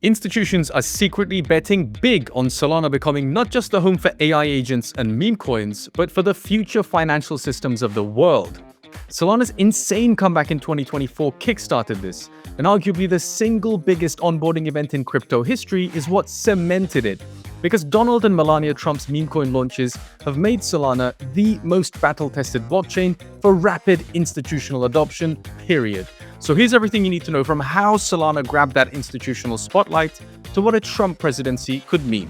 Institutions are secretly betting big on Solana becoming not just the home for AI agents and meme coins, but for the future financial systems of the world. Solana's insane comeback in 2024 kickstarted this, and arguably the single biggest onboarding event in crypto history is what cemented it. Because Donald and Melania Trump's meme coin launches have made Solana the most battle-tested blockchain for rapid institutional adoption, period. So here's everything you need to know from how Solana grabbed that institutional spotlight to what a Trump presidency could mean.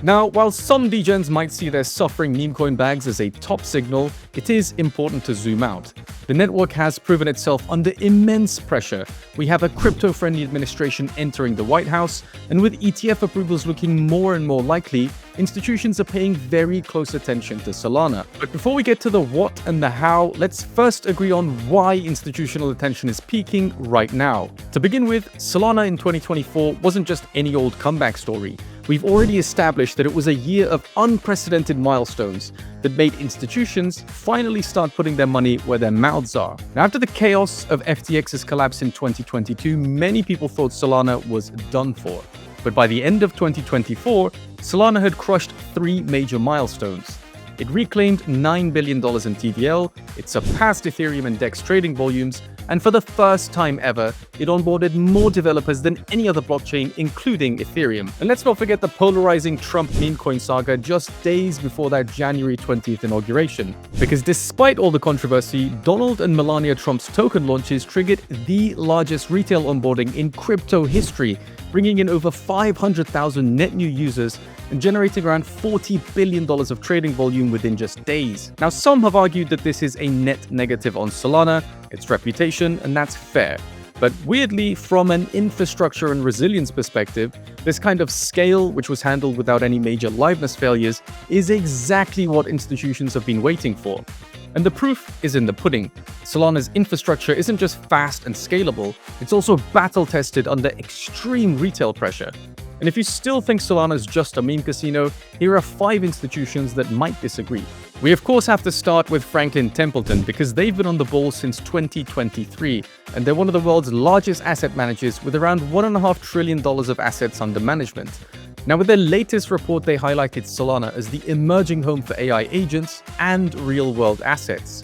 Now, while some degens might see their suffering meme coin bags as a top signal, it is important to zoom out. The network has proven itself under immense pressure. We have a crypto-friendly administration entering the White House, and with ETF approvals looking more and more likely, institutions are paying very close attention to Solana. But before we get to the what and the how, let's first agree on why institutional attention is peaking right now. To begin with, Solana in 2024 wasn't just any old comeback story. We've already established that it was a year of unprecedented milestones that made institutions finally start putting their money where their mouths are. Now, after the chaos of FTX's collapse in 2022, many people thought Solana was done for. But by the end of 2024, Solana had crushed 3 major milestones. It reclaimed $9 billion in TVL, it surpassed Ethereum and DEX trading volumes, and for the first time ever, it onboarded more developers than any other blockchain, including Ethereum. And let's not forget the polarizing Trump meme coin saga just days before that January 20th inauguration. Because despite all the controversy, Donald and Melania Trump's token launches triggered the largest retail onboarding in crypto history, bringing in over 500,000 net new users and generating around $40 billion of trading volume within just days. Now, some have argued that this is a net negative on Solana, its reputation, and that's fair. But weirdly, from an infrastructure and resilience perspective, this kind of scale, which was handled without any major liveness failures, is exactly what institutions have been waiting for. And the proof is in the pudding. Solana's infrastructure isn't just fast and scalable, it's also battle-tested under extreme retail pressure. And if you still think Solana is just a meme casino, here are 5 institutions that might disagree. We of course have to start with Franklin Templeton because they've been on the ball since 2023, and they're one of the world's largest asset managers with around $1.5 trillion of assets under management. Now, with their latest report, they highlighted Solana as the emerging home for AI agents and real-world assets.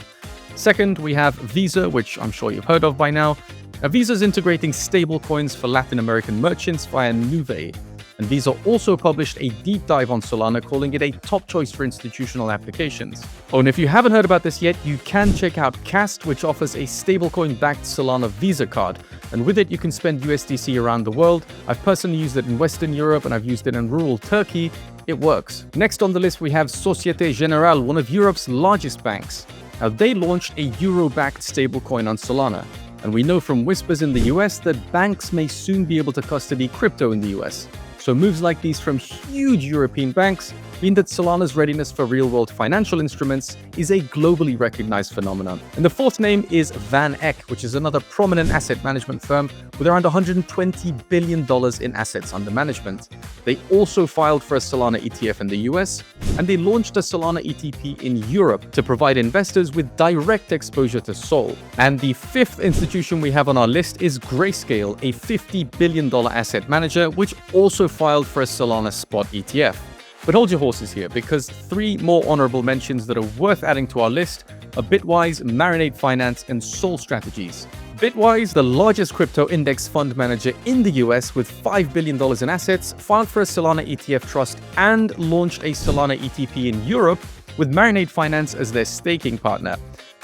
Second, we have Visa, which I'm sure you've heard of by now. Now, Visa is integrating stablecoins for Latin American merchants via Nuvei. And Visa also published a deep dive on Solana, calling it a top choice for institutional applications. Oh, and if you haven't heard about this yet, you can check out Cast, which offers a stablecoin-backed Solana Visa card. And with it, you can spend USDC around the world. I've personally used it in Western Europe, and I've used it in rural Turkey. It works. Next on the list, we have Societe Generale, one of Europe's largest banks. Now, they launched a euro-backed stablecoin on Solana. And we know from whispers in the US that banks may soon be able to custody crypto in the US. So moves like these from huge European banks mean that Solana's readiness for real-world financial instruments is a globally recognized phenomenon. And the fourth name is Van Eck, which is another prominent asset management firm with around $120 billion in assets under management. They also filed for a Solana ETF in the US, and they launched a Solana ETP in Europe to provide investors with direct exposure to Sol. And the fifth institution we have on our list is Grayscale, a $50 billion asset manager, which also filed for a Solana spot ETF. But hold your horses here, because 3 more honorable mentions that are worth adding to our list are Bitwise, Marinade Finance, and Sol Strategies. Bitwise, the largest crypto index fund manager in the US with $5 billion in assets, filed for a Solana ETF trust and launched a Solana ETP in Europe with Marinade Finance as their staking partner.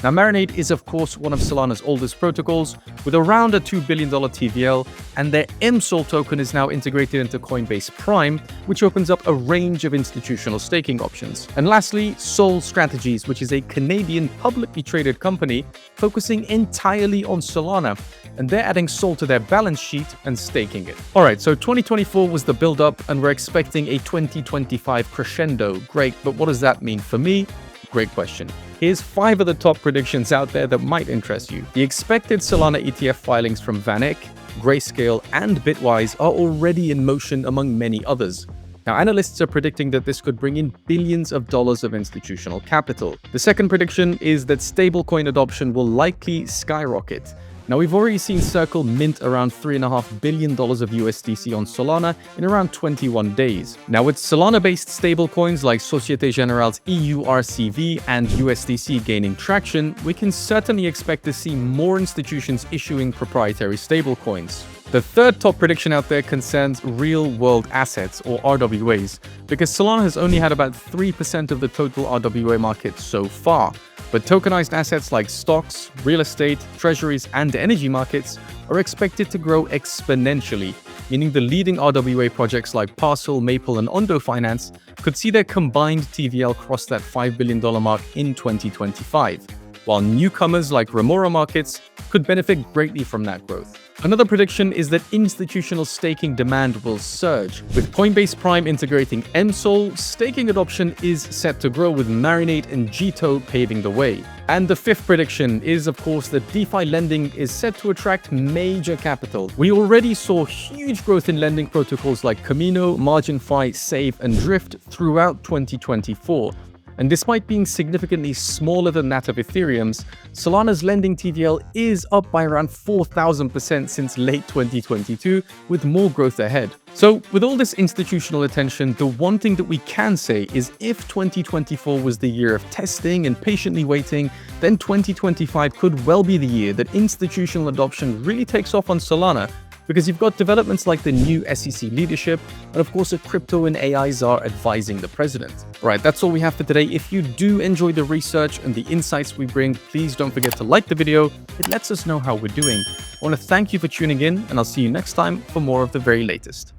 Now, Marinade is of course one of Solana's oldest protocols with around a $2 billion TVL, and their MSOL token is now integrated into Coinbase Prime, which opens up a range of institutional staking options. And lastly, Sol Strategies, which is a Canadian publicly traded company focusing entirely on Solana, and they're adding Sol to their balance sheet and staking it. Alright, so 2024 was the build-up, and we're expecting a 2025 crescendo. Great, but what does that mean for me? Great question. Here's 5 of the top predictions out there that might interest you. The expected Solana ETF filings from Van Eck, Grayscale, and Bitwise are already in motion among many others. Now, analysts are predicting that this could bring in billions of dollars of institutional capital. The second prediction is that stablecoin adoption will likely skyrocket. Now, we've already seen Circle mint around $3.5 billion of USDC on Solana in around 21 days. Now, with Solana-based stablecoins like Societe Generale's EURCV and USDC gaining traction, we can certainly expect to see more institutions issuing proprietary stablecoins. The third top prediction out there concerns real-world assets, or RWAs, because Solana has only had about 3% of the total RWA market so far. But tokenized assets like stocks, real estate, treasuries, and energy markets are expected to grow exponentially, meaning the leading RWA projects like Parcel, Maple, and Ondo Finance could see their combined TVL cross that $5 billion mark in 2025, while newcomers like Remora Markets could benefit greatly from that growth. Another prediction is that institutional staking demand will surge. With Coinbase Prime integrating MSOL, staking adoption is set to grow, with Marinate and Jito paving the way. And the fifth prediction is, of course, that DeFi lending is set to attract major capital. We already saw huge growth in lending protocols like Camino, MarginFi, Save, and Drift throughout 2024. And despite being significantly smaller than that of Ethereum's, Solana's lending TVL is up by around 4,000% since late 2022, with more growth ahead. So, with all this institutional attention, the one thing that we can say is if 2024 was the year of testing and patiently waiting, then 2025 could well be the year that institutional adoption really takes off on Solana, because you've got developments like the new SEC leadership, and of course a crypto and AI czar advising the president. Alright, that's all we have for today. If you do enjoy the research and the insights we bring, please don't forget to like the video. It lets us know how we're doing. I want to thank you for tuning in, and I'll see you next time for more of the very latest.